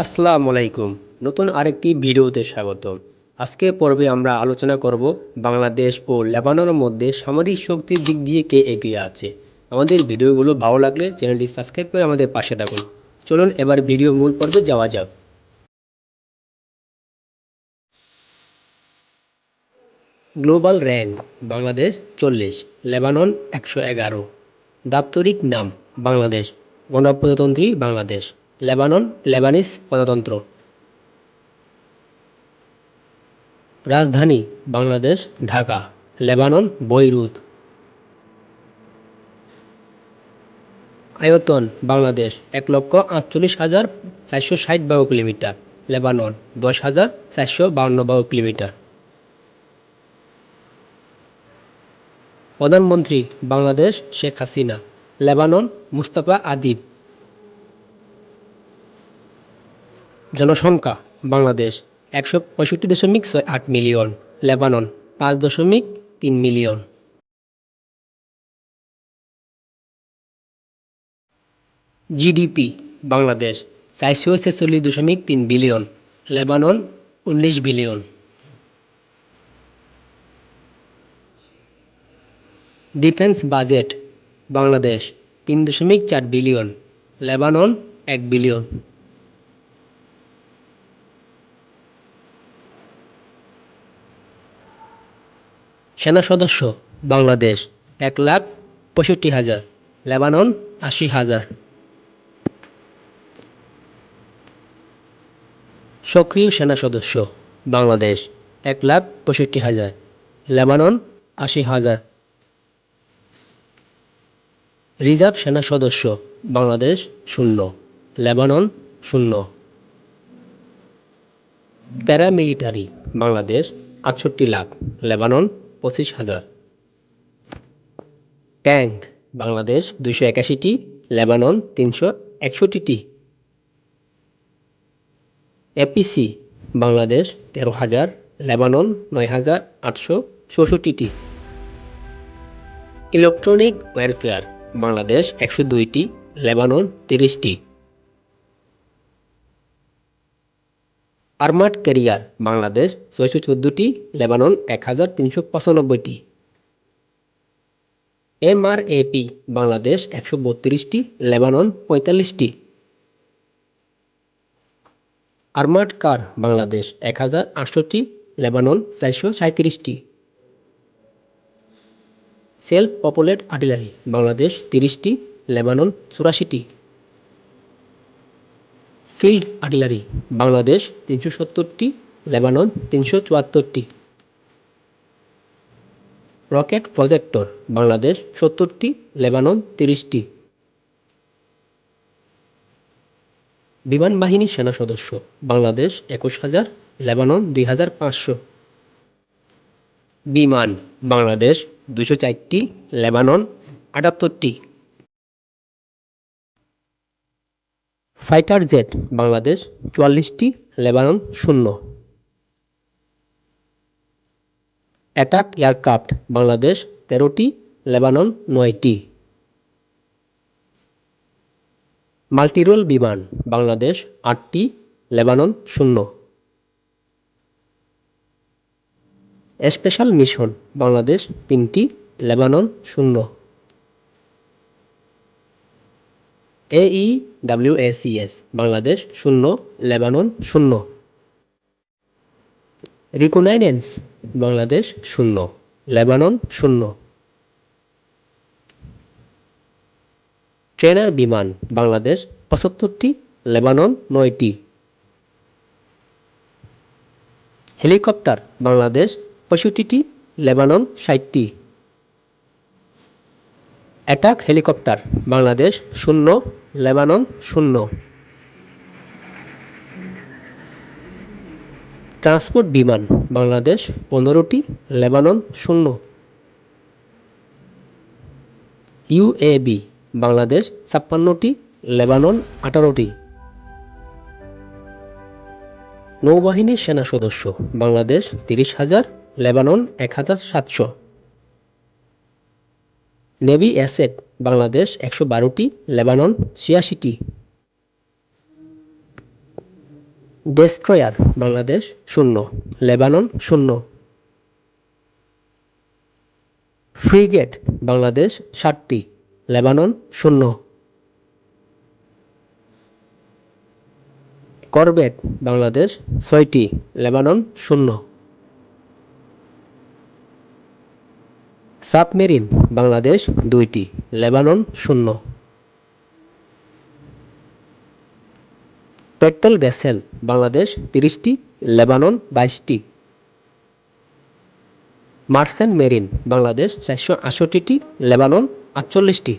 আসসালামু আলাইকুম। নতুন আরেকটি ভিডিওতে স্বাগতম। আজকের পর্বে আমরা আলোচনা করব বাংলাদেশ ও লেবাননের মধ্যে সামরিক শক্তির দিক দিয়ে কে এগিয়ে আছে। আমাদের ভিডিওগুলো ভালো লাগলে চ্যানেলটি সাবস্ক্রাইব করে আমাদের পাশে থাকুন। চলুন এবার ভিডিও মূল পর্বে যাওয়া যাক। Global rank: Bangladesh 40, Lebanon 111। দাপ্তরিক নাম: বাংলাদেশ গণপ্রজাতন্ত্রী বাংলাদেশ, লেবানন লেবানিজ প্রজাতন্ত্র। রাজধানী: বাংলাদেশ ঢাকা, লেবানন বৈরুত। আয়তন: বাংলাদেশ 1,48,460 বর্গ কিলোমিটার, লেবানন 10,452 বর্গ কিলোমিটার। প্রধানমন্ত্রী: বাংলাদেশ শেখ হাসিনা, লেবানন মুস্তাফা আদিব। জনসংখ্যা: Bangladesh 165.68 million, Lebanon 5.3 million. GDP: Bangladesh 446.3 billion, Lebanon 19 billion. Defence budget: Bangladesh 3.4 billion, Lebanon 1 billion. সেনা সদস্য: বাংলাদেশ 1,65,000, লেবানন 80,000। সক্রিয় সেনা সদস্য: বাংলাদেশ 1,65,000, লেবানন 80,000। রিজার্ভ সেনা সদস্য: Bangladesh 0, Lebanon 0। Paramilitary: Bangladesh 68 lakh, Lebanon 25,000। Tank: Bangladesh 281টি, লেবানন 361টি। এপিসি: বাংলাদেশ 13,000, লেবানন 9,864টি। ইলেকট্রনিক ওয়ারফেয়ার: বাংলাদেশ 102টি, লেবানন 30টি। আর্মার্ড ক্যারিয়ার: বাংলাদেশ 614টি, লেবানন 1,395টি। এমআরএপি: বাংলাদেশ 132টি, লেবানন 45টি। আর্মার্ড কার: বাংলাদেশ 1,800টি, লেবানন 437টি। সেলফ পপুলেট আর্টিলারি: বাংলাদেশ 30টি, লেবানন 84টি। ফিল্ড আর্টিলারি: বাংলাদেশ 370টি, লেবানন 374টি। রকেট প্রজেক্টর: বাংলাদেশ 70টি, লেবানন 30টি। বিমান বাহিনী সেনা সদস্য: বাংলাদেশ 21,000, লেবানন 2,500। বিমান: বাংলাদেশ 204টি, লেবানন 78টি। ফাইটার জেট: বাংলাদেশ 44টি, লেবানন 0। অ্যাটাক এয়ারক্রাফট: বাংলাদেশ 13টি, লেবানন 9টি। মাল্টিরোল বিমান: বাংলাদেশ 8টি, লেবানন 0। স্পেশাল মিশন: বাংলাদেশ 3টি, Lebanon 0। AEWACS: Bangladesh 0, Lebanon 0। Reconnaissance: Bangladesh 0, Lebanon 0। Trainer বিমান: বাংলাদেশ 75টি, লেবানন 9টি। হেলিকপ্টার: বাংলাদেশ 65টি, লেবানন 60টি। Attack helicopter: Bangladesh 0, Lebanon 0। Transport বিমান: বাংলাদেশ 15টি, লেবানন 0। ইউএভি: বাংলাদেশ 56টি, লেবানন 18টি। নৌবাহিনীর সেনা সদস্য: Bangladesh 30,000, Lebanon 1,700। Navy asset: Bangladesh 112টি, লেবানন 86টি। Destroyer Bangladesh 0, Lebanon 0। Frigate Bangladesh 7টি, লেবানন 0। করভেট বাংলাদেশ 6টি, লেবানন 0। সাবমেরিন বাংলাদেশ 2টি, লেবানন 0। পেট্রোল ভেসেল বাংলাদেশ 30টি, লেবানন 22টি। মার্চেন্ট মেরিন বাংলাদেশ 468টি, লেবানন 48টি।